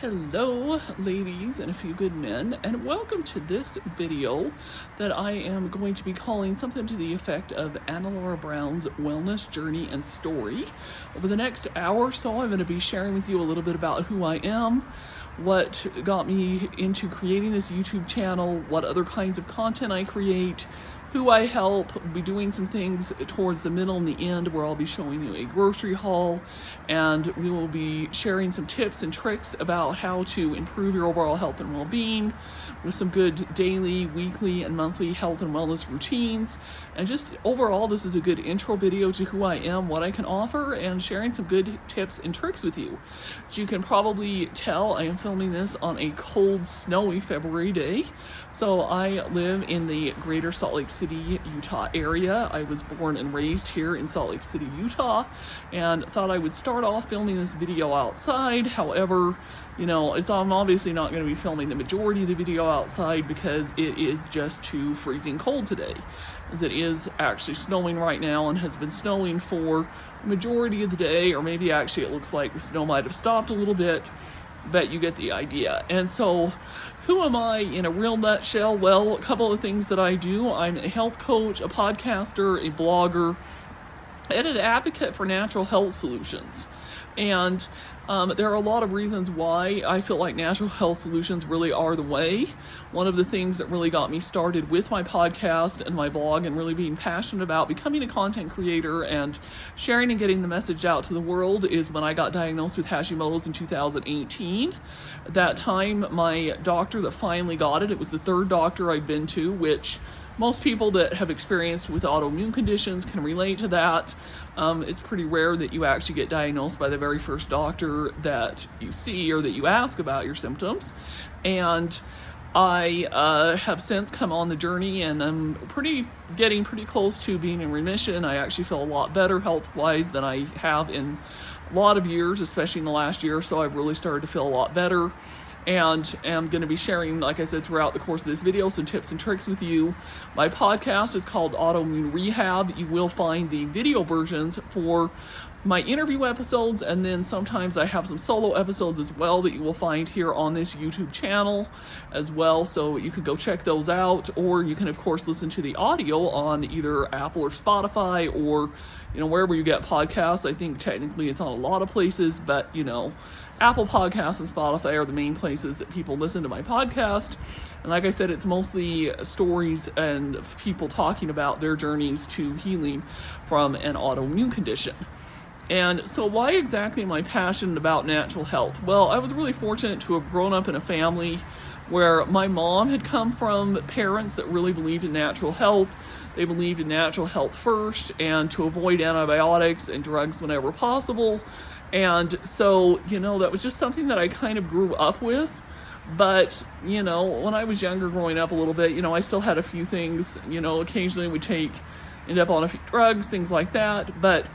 Hello, ladies and a few good men, and welcome to this video that I am going to be calling something to the effect of Anna Laura Brown's wellness journey and story. Over the next hour or so, I'm going to be sharing with you a little bit about who I am, what got me into creating this YouTube channel, what other kinds of content I create, who I help. I'll be doing some things towards the middle and the end where I'll be showing you a grocery haul, and we will be sharing some tips and tricks about how to improve your overall health and well-being with some good daily, weekly, and monthly health and wellness routines. And just overall, this is a good intro video to who I am, what I can offer, and sharing some good tips and tricks with you. As you can probably tell, I am filming this on a cold, snowy February day. So I live in the greater Salt Lake City, Utah area. I was born and raised here in Salt Lake City, Utah, and thought I would start off filming this video outside. However, I'm obviously not going to be filming the majority of the video outside because it is just too freezing cold today, as it is actually snowing right now and has been snowing for the majority of the day, or maybe actually it looks like the snow might have stopped a little bit, but you get the idea. And so, who am I in a real nutshell? Well, a couple of things that I do. I'm a health coach, a podcaster, a blogger, and an advocate for natural health solutions. And there are a lot of reasons why I feel like natural health solutions really are the way. One of the things that really got me started with my podcast and my blog and really being passionate about becoming a content creator and sharing and getting the message out to the world is when I got diagnosed with Hashimoto's in 2018. At that time, my doctor that finally got it was the third doctor I'd been to, which most people that have experienced with autoimmune conditions can relate to that. It's pretty rare that you actually get diagnosed by the very first doctor that you see or that you ask about your symptoms. And I have since come on the journey, and I'm getting pretty close to being in remission. I actually feel a lot better health-wise than I have in a lot of years, especially in the last year or so. I've really started to feel a lot better. And I'm going to be sharing, like I said, throughout the course of this video, some tips and tricks with you. My podcast is called Autoimmune Rehab. You will find the video versions for my interview episodes, and then sometimes I have some solo episodes as well that you will find here on this YouTube channel as well, so you can go check those out, or you can of course listen to the audio on either Apple or Spotify, or wherever you get podcasts. I think technically it's on a lot of places, but Apple Podcasts and Spotify are the main places that people listen to my podcast. And like I said, it's mostly stories and people talking about their journeys to healing from an autoimmune condition. And so why exactly am I passionate about natural health? Well, I was really fortunate to have grown up in a family where my mom had come from parents that really believed in natural health. They believed in natural health first, and to avoid antibiotics and drugs whenever possible. And so, that was just something that I kind of grew up with. But, when I was younger, growing up a little bit, I still had a few things, occasionally would end up on a few drugs, things like that. But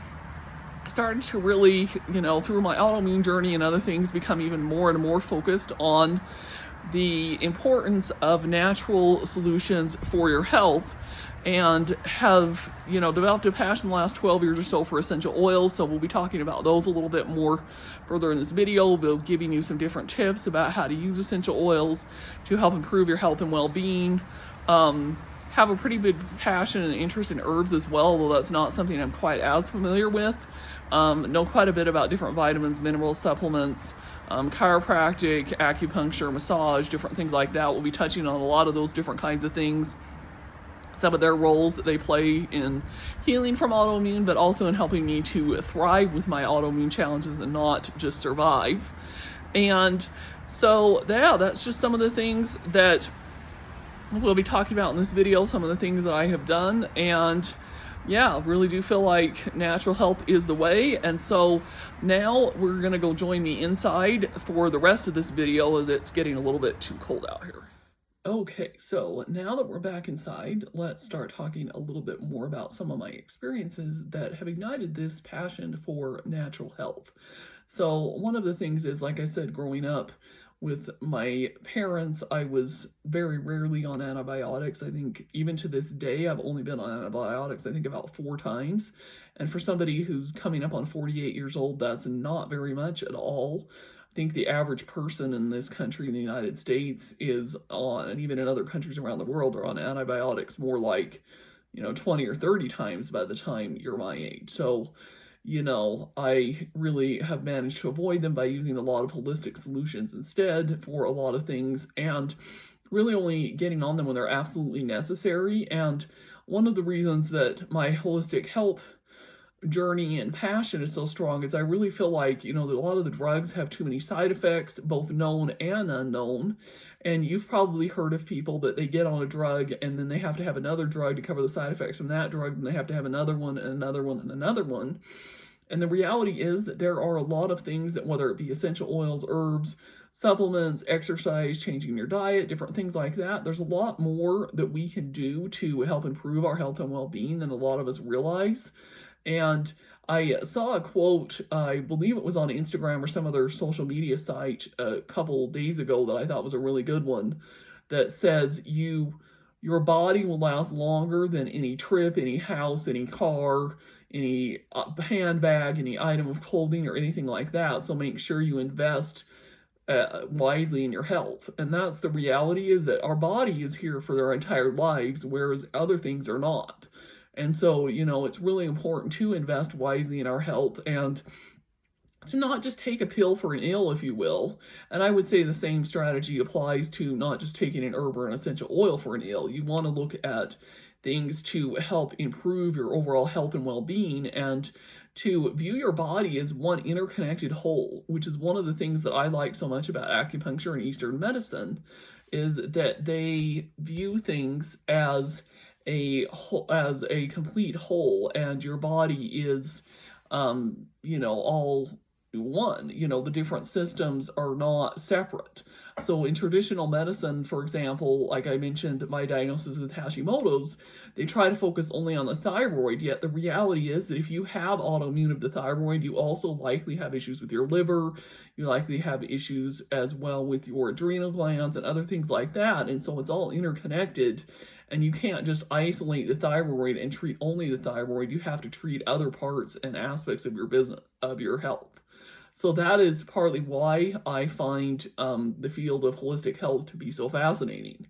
started to really, through my autoimmune journey and other things, become even more and more focused on the importance of natural solutions for your health, and have, developed a passion the last 12 years or so for essential oils. So we'll be talking about those a little bit more further in this video. We'll be giving you some different tips about how to use essential oils to help improve your health and well-being. Have a pretty big passion and interest in herbs as well, although that's not something I'm quite as familiar with. Know quite a bit about different vitamins, mineral supplements, chiropractic, acupuncture, massage, different things like that. We'll be touching on a lot of those different kinds of things, some of their roles that they play in healing from autoimmune, but also in helping me to thrive with my autoimmune challenges and not just survive. And so, yeah, that's just some of the things that we'll be talking about in this video, some of the things that I have done. And yeah, I really do feel like natural health is the way. And so now we're going to go join me inside for the rest of this video, as it's getting a little bit too cold out here. Okay, so now that we're back inside, let's start talking a little bit more about some of my experiences that have ignited this passion for natural health. So one of the things is, like I said, growing up with my parents, I was very rarely on antibiotics. I think even to this day, I've only been on antibiotics, I think about 4 times. And for somebody who's coming up on 48 years old, that's not very much at all. think the average person in this country, in the United States, is on, and even in other countries around the world, are on antibiotics more like, 20 or 30 times by the time you're my age. So, I really have managed to avoid them by using a lot of holistic solutions instead for a lot of things, and really only getting on them when they're absolutely necessary. And one of the reasons that my holistic health journey and passion is so strong is I really feel like, that a lot of the drugs have too many side effects, both known and unknown. And you've probably heard of people that they get on a drug and then they have to have another drug to cover the side effects from that drug, and they have to have another one and another one and another one. And the reality is that there are a lot of things that, whether it be essential oils, herbs, supplements, exercise, changing your diet, different things like that, there's a lot more that we can do to help improve our health and well-being than a lot of us realize. And I saw a quote, I believe it was on Instagram or some other social media site a couple days ago, that I thought was a really good one, that says your body will last longer than any trip, any house, any car, any handbag, any item of clothing, or anything like that. So make sure you invest wisely in your health. And that's the reality, is that our body is here for their entire lives, whereas other things are not. And so, it's really important to invest wisely in our health and to not just take a pill for an ill, if you will. And I would say the same strategy applies to not just taking an herb or an essential oil for an ill. You want to look at things to help improve your overall health and well-being, and to view your body as one interconnected whole, which is one of the things that I like so much about acupuncture and Eastern medicine, is that they view things as a complete whole, and your body is all one. The different systems are not separate. So in traditional medicine, for example, like I mentioned, my diagnosis with Hashimoto's, they try to focus only on the thyroid, yet the reality is that if you have autoimmune of the thyroid, you also likely have issues with your liver, you likely have issues as well with your adrenal glands and other things like that. And so it's all interconnected, and you can't just isolate the thyroid and treat only the thyroid. You have to treat other parts and aspects of your business, of your health. So that is partly why I find the field of holistic health to be so fascinating.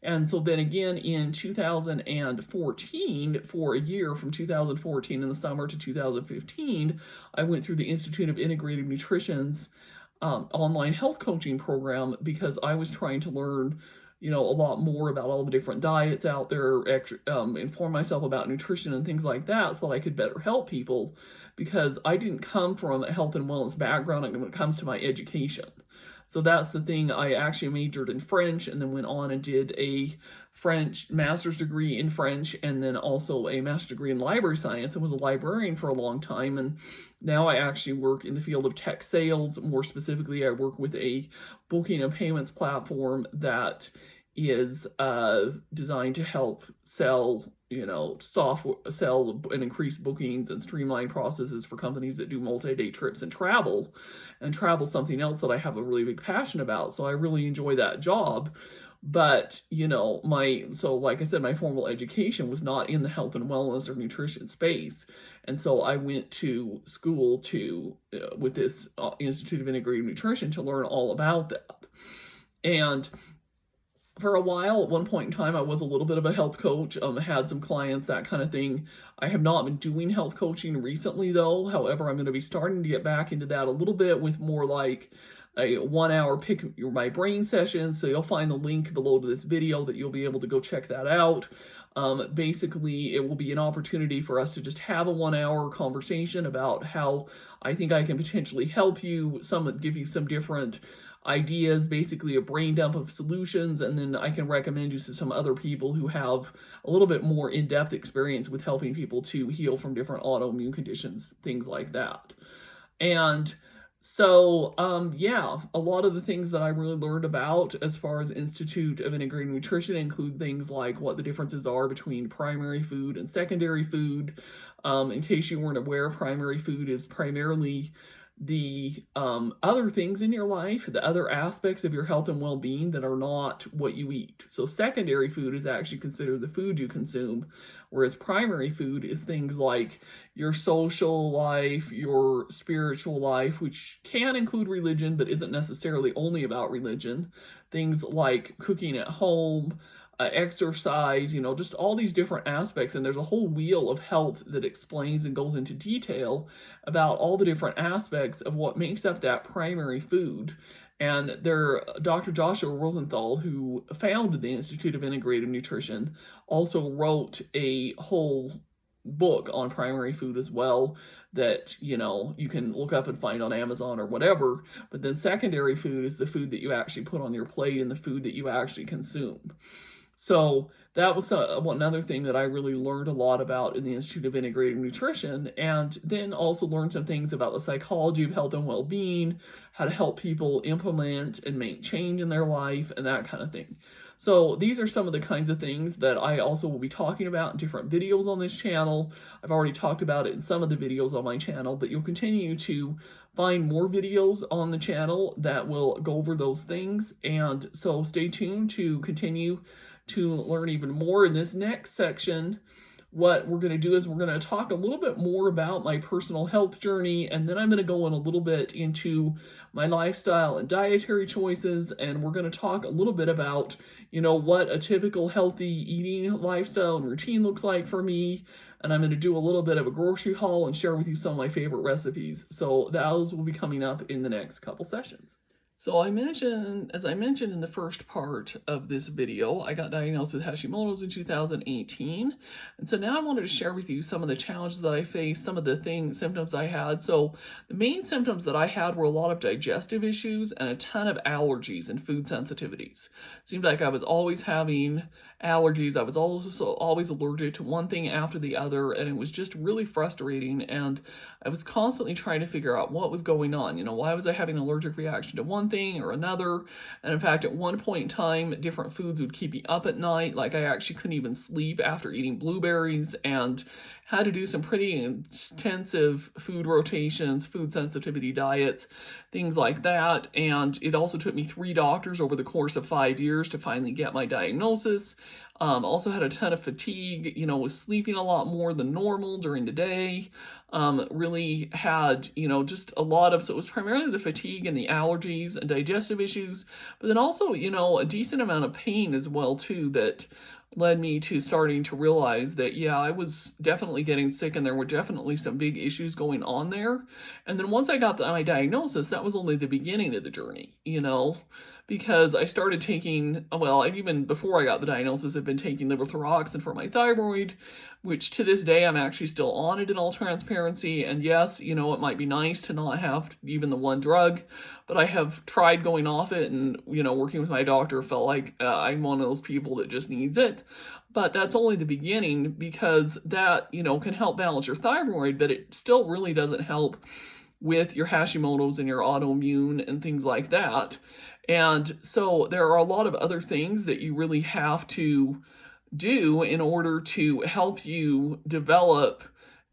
And so then again, in 2014, for a year, from 2014 in the summer to 2015, I went through the Institute of Integrative Nutrition's online health coaching program, because I was trying to learn a lot more about all the different diets out there, inform myself about nutrition and things like that, so that I could better help people, because I didn't come from a health and wellness background when it comes to my education. So that's the thing. I actually majored in French and then went on and did a French master's degree in French, and then also a master's degree in library science, and was a librarian for a long time. And now I actually work in the field of tech sales. More specifically, I work with a booking and payments platform that is designed to help sell, software, sell and increase bookings and streamline processes for companies that do multi-day trips and travel. And travel is something else that I have a really big passion about. So I really enjoy that job. But, like I said, my formal education was not in the health and wellness or nutrition space. And so I went to school with this Institute of Integrative Nutrition to learn all about that. And for a while, at one point in time, I was a little bit of a health coach, had some clients, that kind of thing. I have not been doing health coaching recently, though. However, I'm going to be starting to get back into that a little bit, with more like a 1 hour pick your my brain session. So you'll find the link below to this video that you'll be able to go check that out. Basically, it will be an opportunity for us to just have a 1 hour conversation about how I think I can potentially help you, give you some different ideas, basically a brain dump of solutions, and then I can recommend you to some other people who have a little bit more in-depth experience with helping people to heal from different autoimmune conditions, things like that. And so, a lot of the things that I really learned about as far as Institute of Integrative Nutrition include things like what the differences are between primary food and secondary food. In case you weren't aware, primary food is primarily the other things in your life, the other aspects of your health and well-being that are not what you eat. So secondary food is actually considered the food you consume, whereas primary food is things like your social life, your spiritual life, which can include religion but isn't necessarily only about religion. Things like cooking at home, exercise, just all these different aspects. And there's a whole wheel of health that explains and goes into detail about all the different aspects of what makes up that primary food. And Dr. Joshua Rosenthal, who founded the Institute of Integrative Nutrition, also wrote a whole book on primary food as well that you can look up and find on Amazon or whatever. But then secondary food is the food that you actually put on your plate and the food that you actually consume. So that was another thing that I really learned a lot about in the Institute of Integrative Nutrition, and then also learned some things about the psychology of health and well-being, how to help people implement and make change in their life, and that kind of thing. So these are some of the kinds of things that I also will be talking about in different videos on this channel. I've already talked about it in some of the videos on my channel, but you'll continue to find more videos on the channel that will go over those things. And so stay tuned to continue to learn even more. In this next section, what we're going to do is we're going to talk a little bit more about my personal health journey, and then I'm going to go in a little bit into my lifestyle and dietary choices, and we're going to talk a little bit about, what a typical healthy eating lifestyle and routine looks like for me, and I'm going to do a little bit of a grocery haul and share with you some of my favorite recipes. So those will be coming up in the next couple sessions. So as I mentioned in the first part of this video, I got diagnosed with Hashimoto's in 2018. And so now I wanted to share with you some of the challenges that I faced, some of the symptoms I had. So the main symptoms that I had were a lot of digestive issues and a ton of allergies and food sensitivities. It seemed like I was always having allergies. I was also always allergic to one thing after the other, and it was just really frustrating. And I was constantly trying to figure out what was going on. Why was I having an allergic reaction to one thing or another? And in fact, at one point in time, different foods would keep me up at night. Like I actually couldn't even sleep after eating blueberries, and had to do some pretty intensive food rotations, food sensitivity diets, things like that. And it also took me 3 doctors over the course of 5 years to finally get my diagnosis. Also had a ton of fatigue, was sleeping a lot more than normal during the day. Really had, just a lot of, so it was primarily the fatigue and the allergies and digestive issues, but then also, a decent amount of pain as well too, that led me to starting to realize that, yeah, I was definitely getting sick and there were definitely some big issues going on there. And then once I got my diagnosis, that was only the beginning of the journey, because I started taking, even before I got the diagnosis, I've been taking levothyroxine for my thyroid, which to this day, I'm actually still on it in all transparency. And yes, it might be nice to not have even the one drug, but I have tried going off it and, working with my doctor, felt like I'm one of those people that just needs it. But that's only the beginning, because that, can help balance your thyroid, but it still really doesn't help with your Hashimoto's and your autoimmune and things like that. And so there are a lot of other things that you really have to do in order to help you develop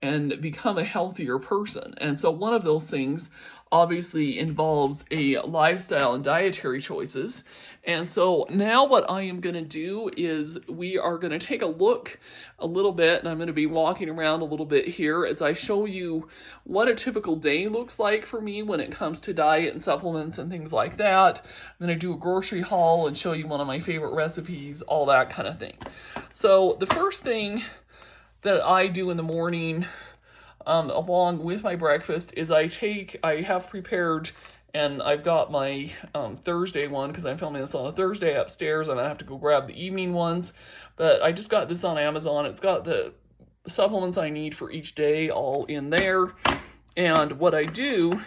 and become a healthier person. And so one of those things obviously involves a lifestyle and dietary choices. And so now what I am going to do is we are going to take a look a little bit, and I'm going to be walking around a little bit here as I show you what a typical day looks like for me when it comes to diet and supplements and things like that. I'm going to do a grocery haul and show you one of my favorite recipes, all that kind of thing. So the first thing that I do in the morning, along with my breakfast, is I have prepared, and I've got my Thursday one, because I'm filming this on a Thursday upstairs, and I have to go grab the evening ones, but I just got this on Amazon. It's got the supplements I need for each day all in there, and what I do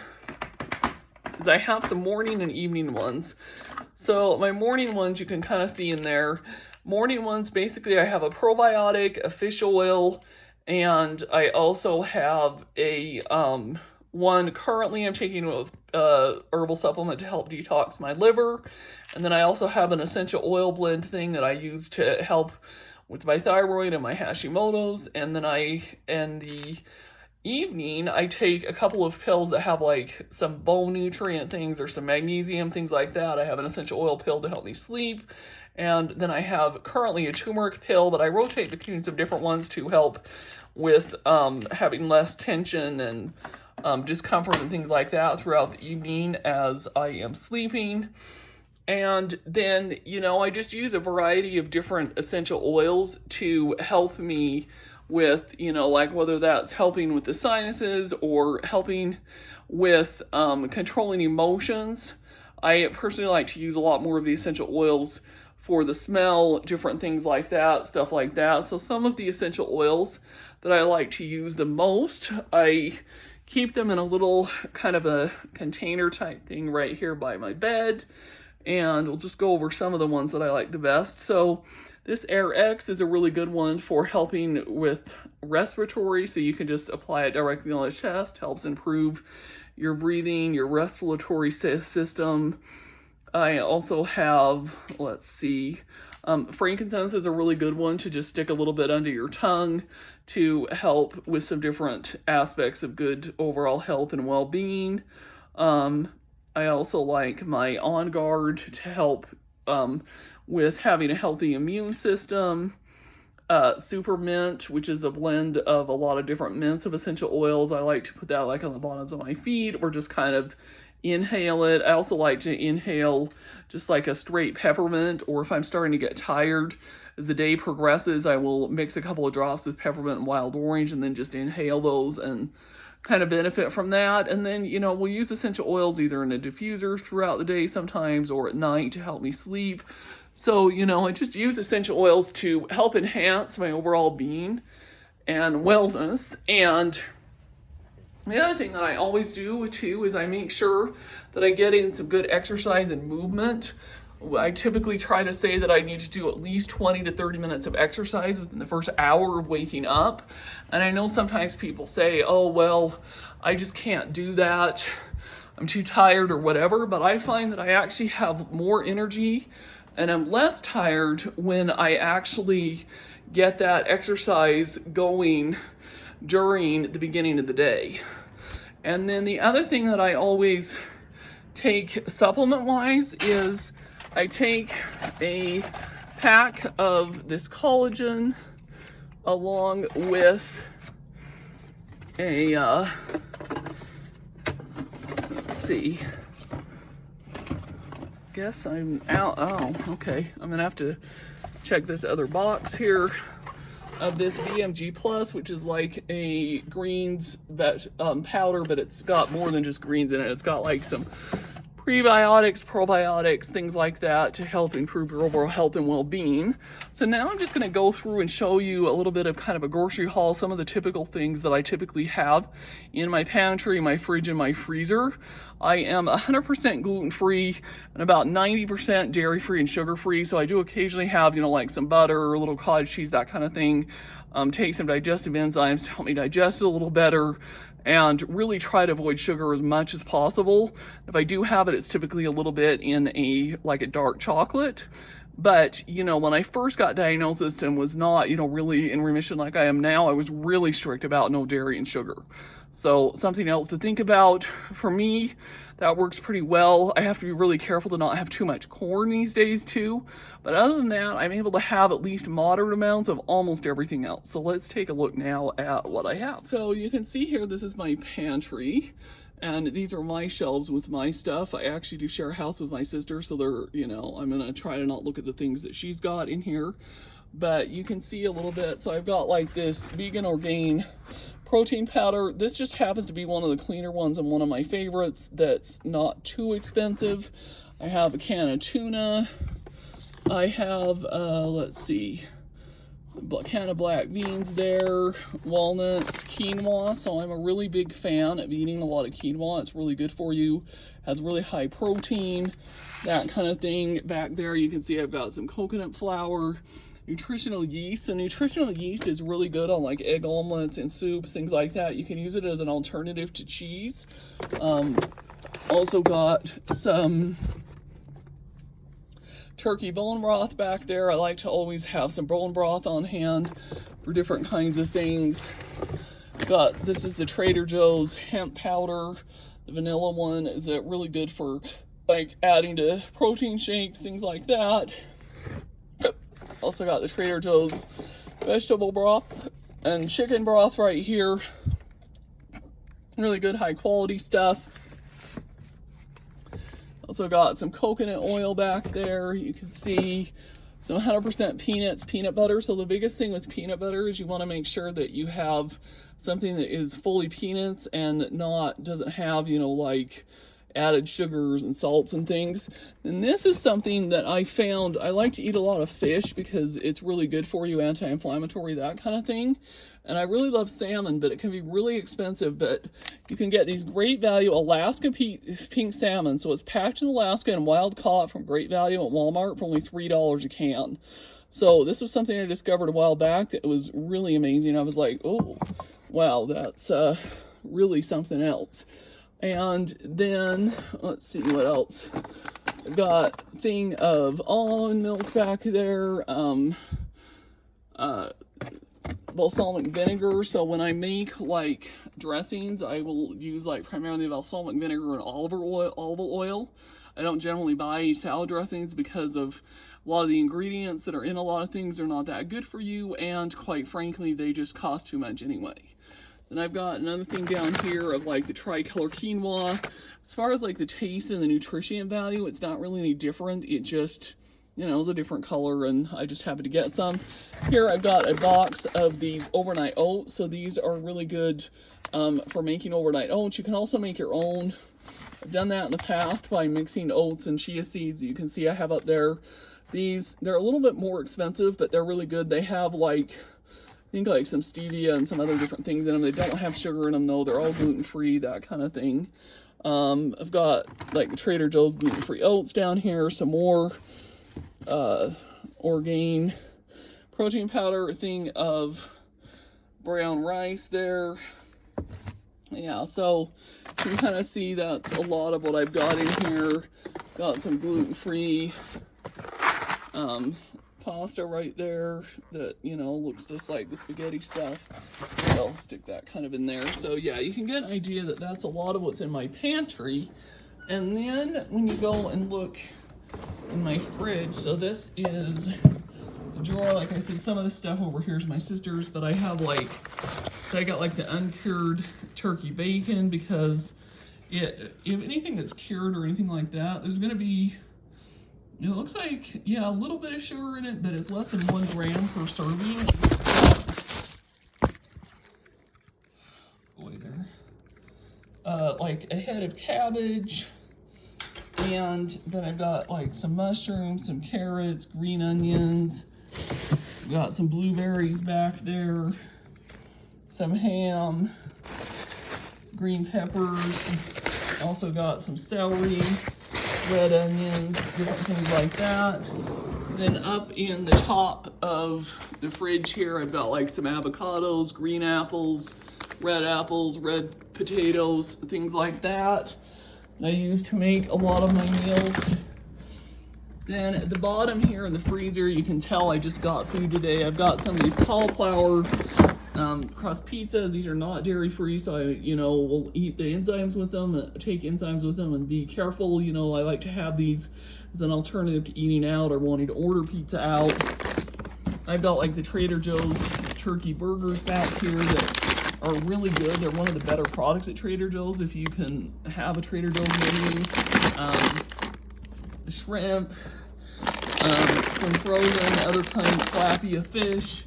is I have some morning and evening ones. So my morning ones, you can kind of see in there. Morning ones, basically I have a probiotic, a fish oil, and I also have a one currently I'm taking a herbal supplement to help detox my liver. And then I also have an essential oil blend thing that I use to help with my thyroid and my Hashimoto's. And then the evening, I take a couple of pills that have like some bone nutrient things or some magnesium, things like that. I have an essential oil pill to help me sleep. And then I have currently a turmeric pill, but I rotate between some different ones to help with having less tension and discomfort and things like that throughout the evening as I am sleeping. And then, you know, I just use a variety of different essential oils to help me with, you know, like whether that's helping with the sinuses or helping with controlling emotions. I personally like to use a lot more of the essential oils for the smell, different things like that, stuff like that. So some of the essential oils that I like to use the most, I keep them in a little kind of a container type thing right here by my bed. And we'll just go over some of the ones that I like the best. So this Air X is a really good one for helping with respiratory. So you can just apply it directly on the chest, helps improve your breathing, your respiratory system. I also have, let's see, frankincense is a really good one to just stick a little bit under your tongue to help with some different aspects of good overall health and well-being. I also like my On Guard to help with having a healthy immune system. Super Mint, which is a blend of a lot of different mints of essential oils. I like to put that like on the bottoms of my feet or just kind of inhale it. I also like to inhale just like a straight peppermint, or if I'm starting to get tired as the day progresses, I will mix a couple of drops with peppermint and wild orange and then just inhale those and kind of benefit from that. And then, you know, we'll use essential oils either in a diffuser throughout the day sometimes or at night to help me sleep. So, you know, I just use essential oils to help enhance my overall being and wellness. And the other thing that I always do too is I make sure that I get in some good exercise and movement. I typically try to say that I need to do at least 20 to 30 minutes of exercise within the first hour of waking up. And I know sometimes people say, oh, well, I just can't do that. I'm too tired or whatever. But I find that I actually have more energy and I'm less tired when I actually get that exercise going during the beginning of the day. And then the other thing that I always take supplement-wise is I take a pack of this collagen along with a, let's see, guess I'm out. Oh, okay. I'm gonna have to check this other box here of this BMG Plus, which is like a greens powder, but it's got more than just greens in it. It's got like some prebiotics, probiotics, things like that to help improve your overall health and well-being. So now I'm just going to go through and show you a little bit of kind of a grocery haul, some of the typical things that I typically have in my pantry, my fridge, and my freezer. I am 100% gluten-free and about 90% dairy-free and sugar-free. So I do occasionally have, you know, like some butter, a little cottage cheese, that kind of thing. Take some digestive enzymes to help me digest it a little better, and really try to avoid sugar as much as possible. If I do have it, it's typically a little bit in a dark chocolate. But, you know, when I first got diagnosed and was not, you know, really in remission like I am now, I was really strict about no dairy and sugar. So something else to think about. For me, that works pretty well. I have to be really careful to not have too much corn these days too. But other than that, I'm able to have at least moderate amounts of almost everything else. So let's take a look now at what I have. So you can see here, this is my pantry. And these are my shelves with my stuff. I actually do share a house with my sister, so they're, you know, I'm gonna try to not look at the things that she's got in here. But you can see a little bit. So I've got like this vegan Orgain protein powder. This just happens to be one of the cleaner ones and one of my favorites that's not too expensive. I have a can of tuna. I have, let's see, a can of black beans there, walnuts, quinoa. So I'm a really big fan of eating a lot of quinoa. It's really good for you, has really high protein, that kind of thing. Back there you can see I've got some coconut flour, nutritional yeast. So nutritional yeast is really good on like egg omelets and soups, things like that. You can use it as an alternative to cheese. Also got some turkey bone broth back there. I like to always have some bone broth on hand for different kinds of things. This is the Trader Joe's hemp powder. The vanilla one is really good for like adding to protein shakes, things like that. Also got the Trader Joe's vegetable broth and chicken broth right here. Really good high quality stuff. Also got some coconut oil back there. You can see some 100% peanuts, peanut butter. So the biggest thing with peanut butter is you want to make sure that you have something that is fully peanuts and doesn't have, you know, like added sugars and salts and things. And this is something that I found. I like to eat a lot of fish because it's really good for you, anti-inflammatory, that kind of thing. And I really love salmon, but it can be really expensive. But you can get these great value Alaska pink salmon. So it's packed in Alaska and wild caught from Great Value at Walmart for only $3 a can. So this was something I discovered a while back that was really amazing. I was like, oh, wow, that's really something else. And then, let's see what else. I've got a thing of almond milk back there. Balsamic vinegar. So when I make like dressings, I will use like primarily balsamic vinegar and olive oil. I don't generally buy salad dressings because of a lot of the ingredients that are in a lot of things are not that good for you, and quite frankly, they just cost too much anyway. Then I've got another thing down here of like the tricolor quinoa. As far as like the taste and the nutrition value, it's not really any different. It just, you know, it's a different color, and I just happened to get some. Here I've got a box of these overnight oats. So these are really good for making overnight oats. You can also make your own. I've done that in the past by mixing oats and chia seeds. You can see I have up there. They're a little bit more expensive, but they're really good. They have like, I think like some stevia and some other different things in them. They don't have sugar in them though. They're all gluten-free, that kind of thing. I've got like Trader Joe's gluten-free oats down here. Some more Orgain protein powder, a thing of brown rice there. Yeah, so you can kind of see that's a lot of what I've got in here. Got some gluten-free pasta right there that, you know, looks just like the spaghetti stuff. I'll stick that kind of in there. So yeah, you can get an idea that that's a lot of what's in my pantry. And then when you go and look in my fridge, so this is the drawer. Like I said, some of the stuff over here is my sister's, but I have like, so I got like the uncured turkey bacon, because if anything that's cured or anything like that, there's going to be, it looks like, yeah, a little bit of sugar in it, but it's less than 1 gram per serving. Boy, there. Like a head of cabbage, and then I've got like some mushrooms, some carrots, green onions, got some blueberries back there, some ham, green peppers, also got some celery, red onions, different things like that. Then up in the top of the fridge here, I've got like some avocados, green apples, red potatoes, things like that I use to make a lot of my meals. Then at the bottom here in the freezer, you can tell I just got food today. I've got some of these cauliflower crust pizzas. These are not dairy free, so I, you know, will eat the enzymes with them, take enzymes with them, and be careful. You know, I like to have these as an alternative to eating out or wanting to order pizza out. I've got like the Trader Joe's turkey burgers back here that are really good. They're one of the better products at Trader Joe's if you can have a Trader Joe's menu. Shrimp, some frozen, other kinds of tilapia fish,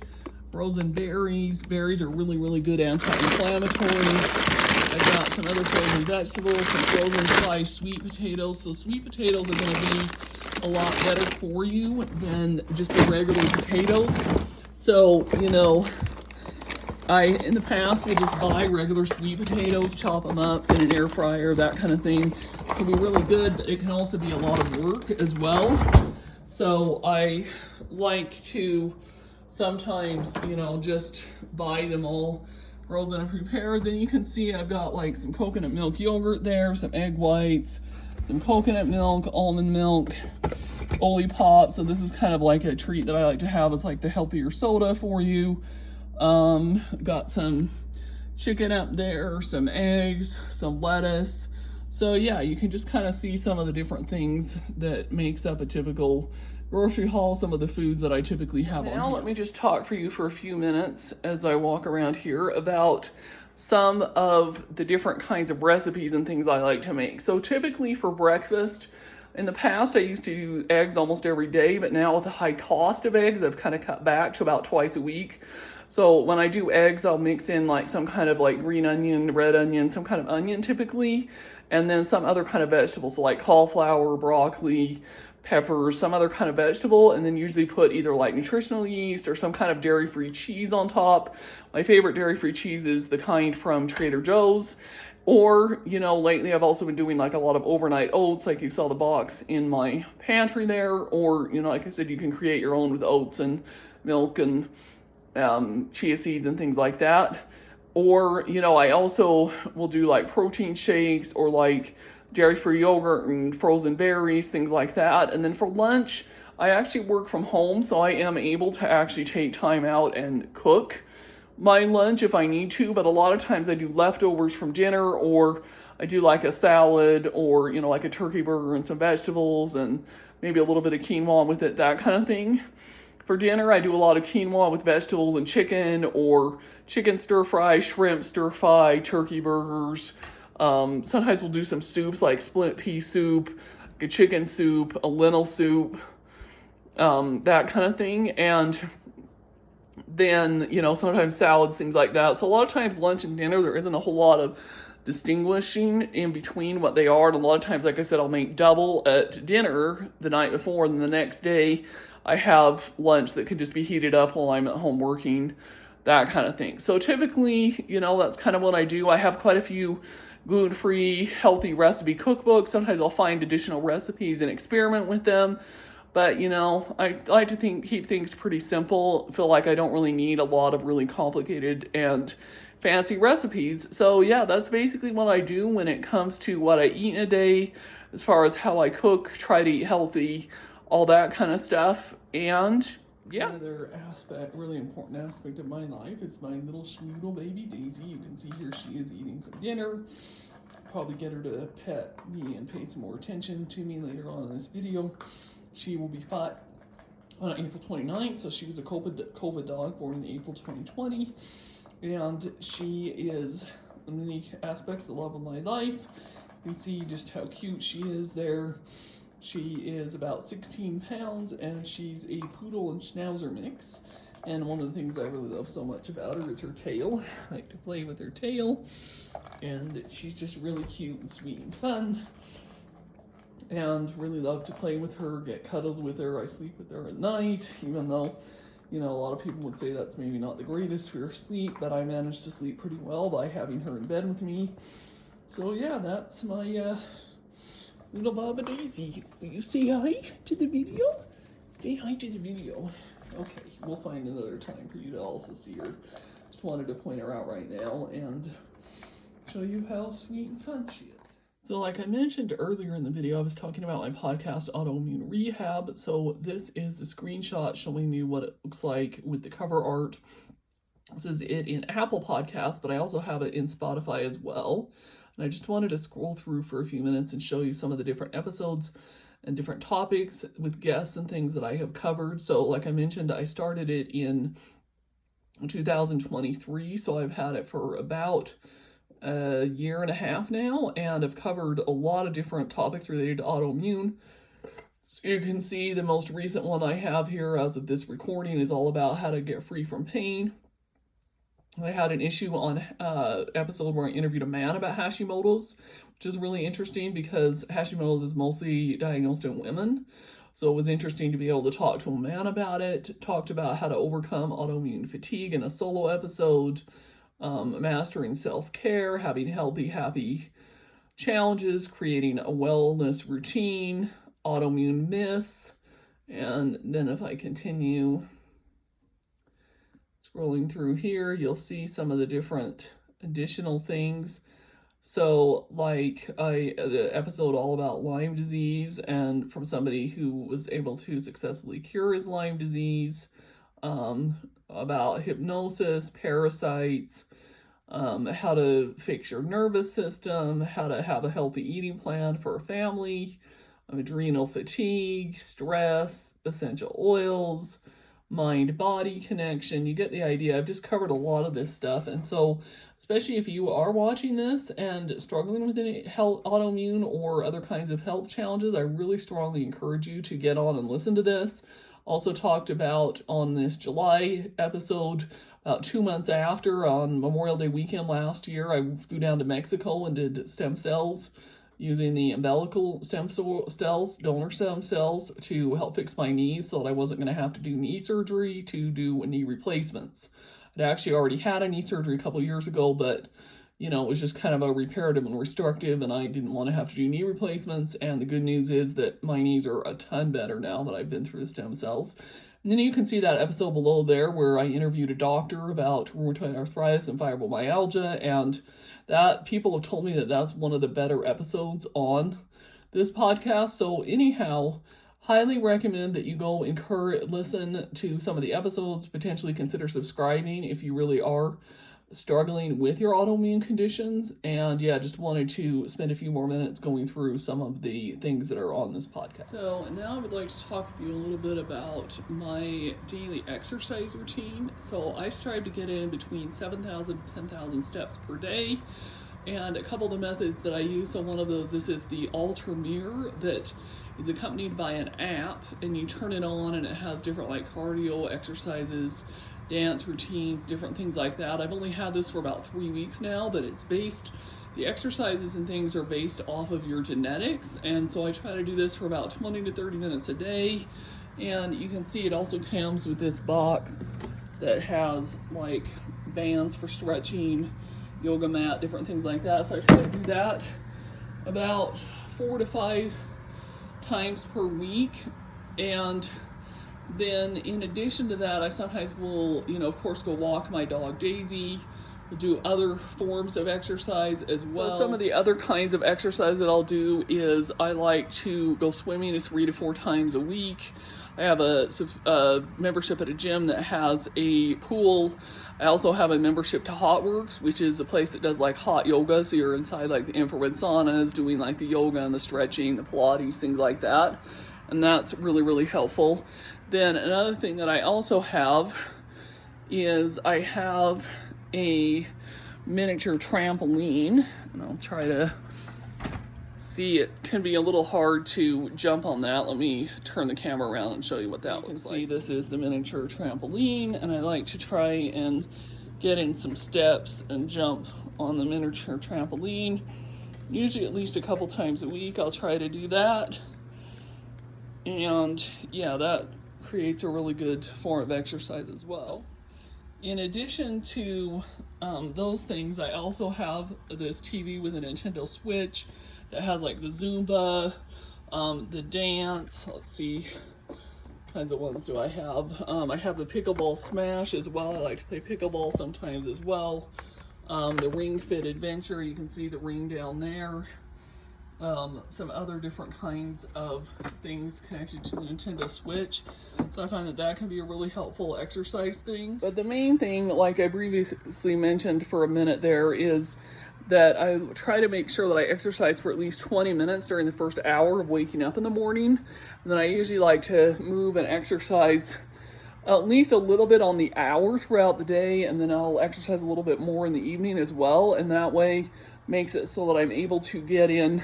frozen berries. Berries are really, really good anti-inflammatory. I've got some other frozen vegetables, some frozen sliced sweet potatoes. So sweet potatoes are going to be a lot better for you than just the regular potatoes. So, you know, I, in the past, would just buy regular sweet potatoes, chop them up in an air fryer, that kind of thing. It can be really good, but it can also be a lot of work as well. So I like to sometimes, you know, just buy them all frozen and prepared. Then you can see I've got like some coconut milk yogurt there, some egg whites, some coconut milk, almond milk, Olipop. So this is kind of like a treat that I like to have. It's like the healthier soda for you. Got some chicken up there, some eggs, some lettuce. So yeah, you can just kind of see some of the different things that makes up a typical grocery haul, some of the foods that I typically have on hand. Now let me just talk for you for a few minutes as I walk around here about some of the different kinds of recipes and things I like to make. So typically for breakfast, in the past I used to do eggs almost every day, but now with the high cost of eggs, I've kind of cut back to about twice a week. So when I do eggs, I'll mix in like some kind of like green onion, red onion, some kind of onion typically, and then some other kind of vegetables, so like cauliflower, broccoli, peppers, some other kind of vegetable, and then usually put either like nutritional yeast or some kind of dairy-free cheese on top. My favorite dairy-free cheese is the kind from Trader Joe's. Or, you know, lately I've also been doing like a lot of overnight oats, like you saw the box in my pantry there. Or, you know, like I said, you can create your own with oats and milk and chia seeds and things like that. Or, you know, I also will do like protein shakes or like dairy-free yogurt and frozen berries, things like that. And then for lunch, I actually work from home, so I am able to actually take time out and cook my lunch if I need to, but a lot of times I do leftovers from dinner, or I do like a salad, or, you know, like a turkey burger and some vegetables and maybe a little bit of quinoa with it, that kind of thing. For dinner, I do a lot of quinoa with vegetables and chicken, or chicken stir fry, shrimp stir fry, turkey burgers. Sometimes we'll do some soups like split pea soup, a chicken soup, a lentil soup, that kind of thing. And then, you know, sometimes salads, things like that. So a lot of times lunch and dinner, there isn't a whole lot of distinguishing in between what they are. And a lot of times, like I said, I'll make double at dinner the night before, and then the next day I have lunch that could just be heated up while I'm at home working, that kind of thing. So typically, you know, that's kind of what I do. I have quite a few gluten-free, healthy recipe cookbooks. Sometimes I'll find additional recipes and experiment with them. But, you know, I like to keep things pretty simple. Feel like I don't really need a lot of really complicated and fancy recipes. So yeah, that's basically what I do when it comes to what I eat in a day, as far as how I cook, try to eat healthy, all that kind of stuff. And yeah. Another aspect, really important aspect of my life is my little schnoodle baby Daisy. You can see here she is eating some dinner. Probably get her to pet me and pay some more attention to me later on in this video. She will be 5 on April 29th, so she was a COVID dog born in April 2020. And she is, in many aspects, the love of my life. You can see just how cute she is there. She is about 16 pounds, and she's a poodle and schnauzer mix. And one of the things I really love so much about her is her tail. I like to play with her tail. And she's just really cute and sweet and fun. And really love to play with her, get cuddled with her. I sleep with her at night, even though, you know, a lot of people would say that's maybe not the greatest for your sleep, but I manage to sleep pretty well by having her in bed with me. So yeah, that's my little Baba Daisy. Will you say hi to the video? Say hi to the video. Okay, we'll find another time for you to also see her. Just wanted to point her out right now and show you how sweet and fun she is. So like I mentioned earlier in the video, I was talking about my podcast, Autoimmune Rehab. So this is the screenshot showing you what it looks like with the cover art. This is it in Apple Podcasts, but I also have it in Spotify as well. And I just wanted to scroll through for a few minutes and show you some of the different episodes and different topics with guests and things that I have covered. So like I mentioned, I started it in 2023, so I've had it for about a year and a half now, and I've covered a lot of different topics related to autoimmune. So you can see the most recent one I have here as of this recording is all about how to get free from pain. I had an issue on episode where I interviewed a man about Hashimoto's, which is really interesting because Hashimoto's is mostly diagnosed in women. So it was interesting to be able to talk to a man about it. Talked about how to overcome autoimmune fatigue in a solo episode. Mastering self-care, having healthy, happy challenges, creating a wellness routine, autoimmune myths, and then if I continue scrolling through here, you'll see some of the different additional things. So like the episode all about Lyme disease, and from somebody who was able to successfully cure his Lyme disease, about hypnosis, parasites, how to fix your nervous system, how to have a healthy eating plan for a family, adrenal fatigue, stress, essential oils, mind-body connection. You get the idea. I've just covered a lot of this stuff. And so, especially if you are watching this and struggling with any health, autoimmune or other kinds of health challenges, I really strongly encourage you to get on and listen to this. Also talked about on this July episode, about 2 months after, on Memorial Day weekend last year, I flew down to Mexico and did stem cells using the umbilical stem cells, donor stem cells, to help fix my knees so that I wasn't going to have to do knee surgery to do knee replacements. I'd actually already had a knee surgery a couple years ago, but it was just kind of a reparative and restrictive, and I didn't want to have to do knee replacements. And the good news is that my knees are a ton better now that I've been through the stem cells. And then you can see that episode below there where I interviewed a doctor about rheumatoid arthritis and fibromyalgia, and that people have told me that that's one of the better episodes on this podcast. So anyhow, highly recommend that you go and listen to some of the episodes, potentially consider subscribing if you really are struggling with your autoimmune conditions. And yeah, just wanted to spend a few more minutes going through some of the things that are on this podcast. So now I would like to talk with you a little bit about my daily exercise routine. So I strive to get in between 7,000 to 10,000 steps per day. And a couple of the methods that I use, so one of those, this is the Alter Mirror that is accompanied by an app, and you turn it on and it has different like cardio exercises, dance routines, different things like that. I've only had this for about 3 weeks now, but the exercises and things are based off of your genetics, and so I try to do this for about 20 to 30 minutes a day. And you can see it also comes with this box that has like bands for stretching, yoga mat, different things like that. So I try to do that about 4 to 5 times per week. And then in addition to that, I sometimes will, of course, go walk my dog Daisy, do other forms of exercise as well. So some of the other kinds of exercise that I'll do is I like to go swimming 3 to 4 times a week. I have a membership at a gym that has a pool. I also have a membership to HotWorks, which is a place that does like hot yoga. So you're inside like the infrared saunas, doing like the yoga and the stretching, the Pilates, things like that. And that's really, really helpful. Then another thing that I also have is I have a miniature trampoline, and I'll try to see. It can be a little hard to jump on that. Let me turn the camera around and show you what that looks like. See, this is the miniature trampoline, and I like to try and get in some steps and jump on the miniature trampoline. Usually at least a couple times a week I'll try to do that. And yeah, that creates a really good form of exercise as well. In addition to those things, I also have this TV with a Nintendo Switch that has like the Zumba, the dance, let's see, what kinds of ones do I have? I have the Pickleball Smash as well. I like to play pickleball sometimes as well. The Ring Fit Adventure, you can see the ring down there. Some other different kinds of things connected to the Nintendo Switch. So I find that can be a really helpful exercise thing. But the main thing, like I previously mentioned for a minute there, is that I try to make sure that I exercise for at least 20 minutes during the first hour of waking up in the morning. And then I usually like to move and exercise at least a little bit on the hour throughout the day, and then I'll exercise a little bit more in the evening as well. And that way makes it so that I'm able to get in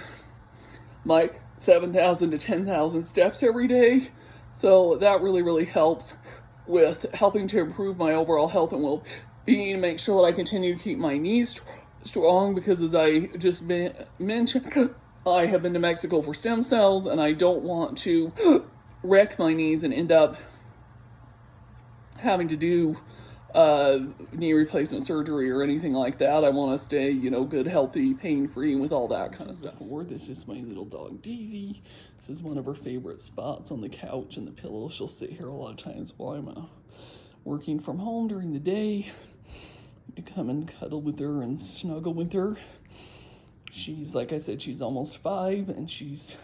my 7,000 to 10,000 steps every day. So that really, really helps with helping to improve my overall health and well-being, make sure that I continue to keep my knees strong, because as I just mentioned, I have been to Mexico for stem cells, and I don't want to wreck my knees and end up having to do knee replacement surgery or anything like that. I want to stay, good, healthy, pain-free, with all that kind of stuff. This is my little dog Daisy. This is one of her favorite spots on the couch and the pillow. She'll sit here a lot of times while I'm working from home during the day, to come and cuddle with her and snuggle with her. She's, like I said, she's almost 5, and she's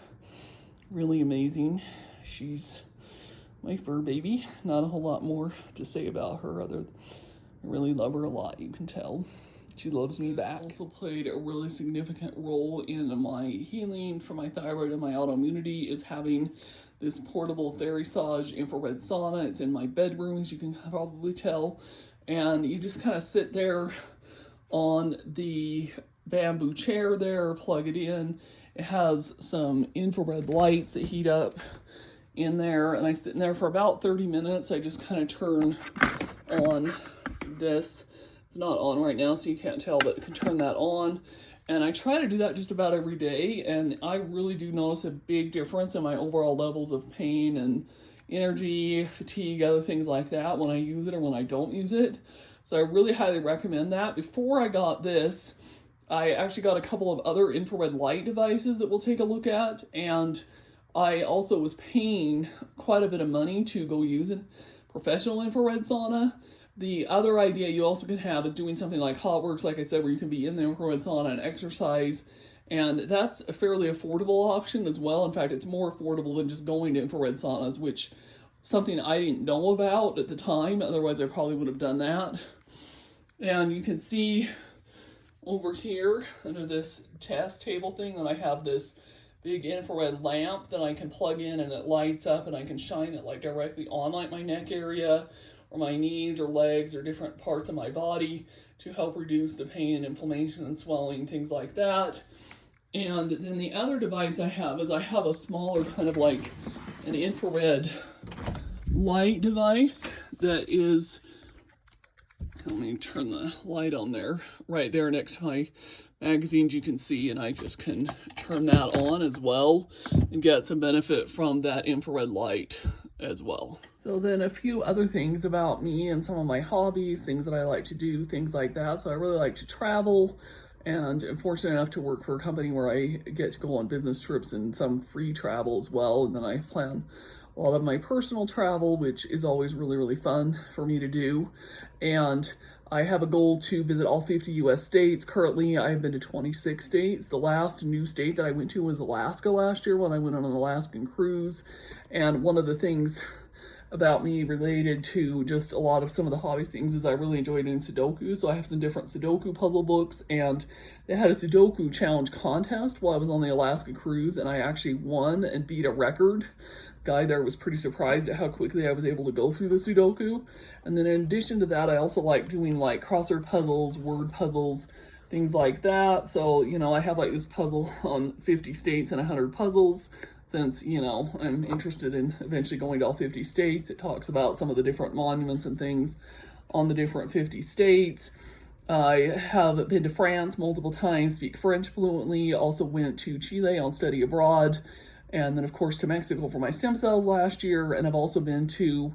really amazing. She's my fur baby. Not a whole lot more to say about her, other than I really love her a lot, you can tell. She loves me back. Also played a really significant role in my healing for my thyroid and my autoimmunity is having this portable Thyroid infrared sauna. It's in my bedroom, as you can probably tell. And you just kind of sit there on the bamboo chair there, plug it in. It has some infrared lights that heat up in there, and I sit in there for about 30 minutes. I just kind of turn on this. It's not on right now, so you can't tell, but I can turn that on. And I try to do that just about every day, and I really do notice a big difference in my overall levels of pain and energy, fatigue, other things like that when I use it or when I don't use it. So I really highly recommend that. Before I got this, I actually got a couple of other infrared light devices that we'll take a look at, and I also was paying quite a bit of money to go use a professional infrared sauna. The other idea you also can have is doing something like HotWorks, like I said, where you can be in the infrared sauna and exercise. And that's a fairly affordable option as well. In fact, it's more affordable than just going to infrared saunas, which is something I didn't know about at the time. Otherwise, I probably would have done that. And you can see over here under this test table thing that I have this big infrared lamp that I can plug in, and it lights up, and I can shine it like directly on like my neck area or my knees or legs or different parts of my body to help reduce the pain and inflammation and swelling, things like that. And then the other device I have is I have a smaller kind of like an infrared light device that is, let me turn the light on there, right there next to my magazines you can see, and I just can turn that on as well and get some benefit from that infrared light as well. So then a few other things about me and some of my hobbies, things that I like to do, things like that. So I really like to travel, and I'm fortunate enough to work for a company where I get to go on business trips and some free travel as well. And then I plan a lot of my personal travel, which is always really, really fun for me to do. And I have a goal to visit all 50 US states. Currently, I have been to 26 states. The last new state that I went to was Alaska last year when I went on an Alaskan cruise. And one of the things about me related to just a lot of some of the hobbies things is I really enjoy doing Sudoku. So I have some different Sudoku puzzle books, and they had a Sudoku challenge contest while I was on the Alaska cruise, and I actually won and beat a record. Guy there was pretty surprised at how quickly I was able to go through the Sudoku. And then in addition to that, I also like doing like crossword puzzles, word puzzles, things like that. So, you know, I have like this puzzle on 50 states and 100 puzzles. Since, you know, I'm interested in eventually going to all 50 states. It talks about some of the different monuments and things on the different 50 states. I have been to France multiple times, speak French fluently, also went to Chile on study abroad, and then of course to Mexico for my stem cells last year, and I've also been to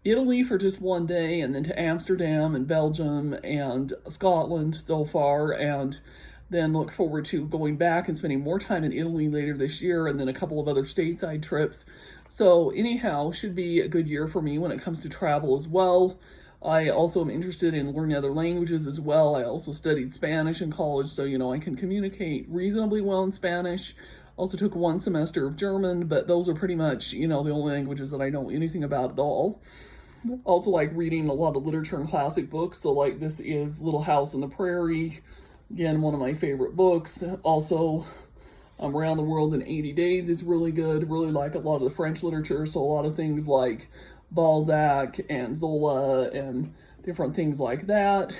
Italy for just one day, and then to Amsterdam and Belgium and Scotland so far, and then look forward to going back and spending more time in Italy later this year, and then a couple of other stateside trips. So anyhow, should be a good year for me when it comes to travel as well. I also am interested in learning other languages as well. I also studied Spanish in college, so, you know, I can communicate reasonably well in Spanish. Also took one semester of German, but those are pretty much, you know, the only languages that I know anything about at all. Also like reading a lot of literature and classic books. So like this is Little House on the Prairie. Again, one of my favorite books. Also, Around the World in 80 Days is really good. Really like a lot of the French literature, so a lot of things like Balzac and Zola and different things like that.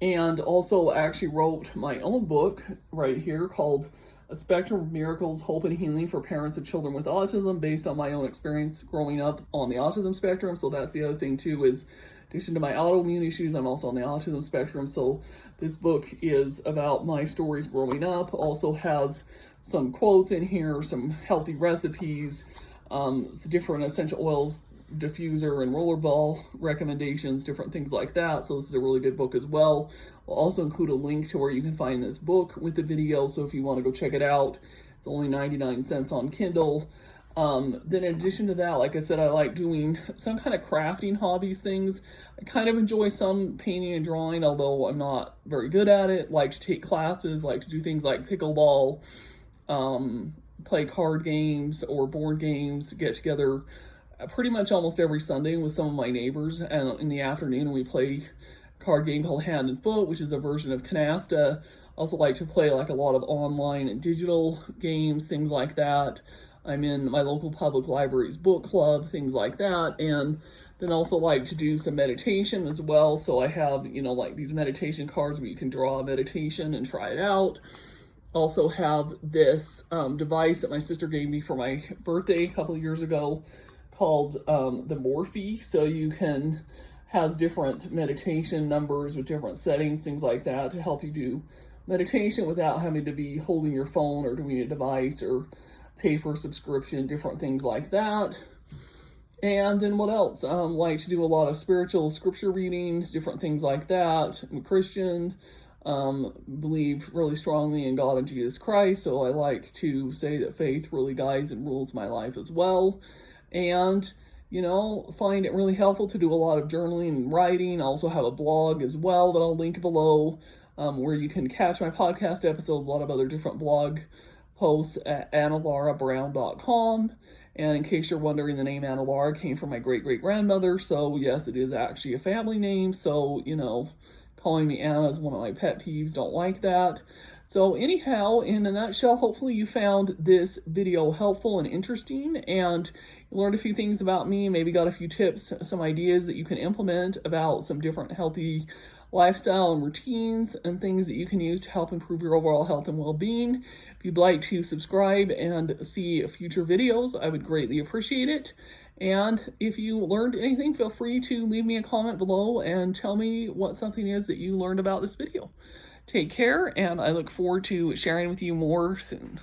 And also actually wrote my own book right here called A Spectrum of Miracles, Hope and Healing for Parents of Children with Autism, based on my own experience growing up on the autism spectrum. So that's the other thing too, is in addition to my autoimmune issues, I'm also on the autism spectrum. So this book is about my stories growing up. Also has some quotes in here, some healthy recipes, some different essential oils, diffuser and rollerball recommendations, different things like that. So this is a really good book as well. I'll also include a link to where you can find this book with the video. So if you want to go check it out, it's only 99 cents on Kindle. Then in addition to that, like I said, I like doing some kind of crafting hobbies things. I kind of enjoy some painting and drawing, although I'm not very good at it. Like to take classes, like to do things like pickleball, play card games or board games, get together pretty much almost every Sunday with some of my neighbors, and in the afternoon we play card game called Hand and Foot, which is a version of Canasta. Also like to play like a lot of online and digital games, things like that. I'm in my local public library's book club, things like that. And then also like to do some meditation as well. So I have, like these meditation cards where you can draw a meditation and try it out. Also have this device that my sister gave me for my birthday a couple of years ago called the Morphe. So you can, has different meditation numbers with different settings, things like that, to help you do meditation without having to be holding your phone or doing a device or pay for a subscription, different things like that. And then what else? Like to do a lot of spiritual scripture reading, different things like that. I'm a Christian, believe really strongly in God and Jesus Christ, so I like to say that faith really guides and rules my life as well. And find it really helpful to do a lot of journaling and writing. I also have a blog as well that I'll link below, where you can catch my podcast episodes, a lot of other different blog posts at annalaurabrown.com. And in case you're wondering, the name Anna Laura came from my great-great-grandmother, so yes, it is actually a family name. So, calling me Anna is one of my pet peeves, don't like that. So anyhow, in a nutshell, hopefully you found this video helpful and interesting, and you learned a few things about me, maybe got a few tips, some ideas that you can implement about some different healthy lifestyle and routines and things that you can use to help improve your overall health and well-being. If you'd like to subscribe and see future videos, I would greatly appreciate it. And if you learned anything, feel free to leave me a comment below and tell me what something is that you learned about this video. Take care, and I look forward to sharing with you more soon.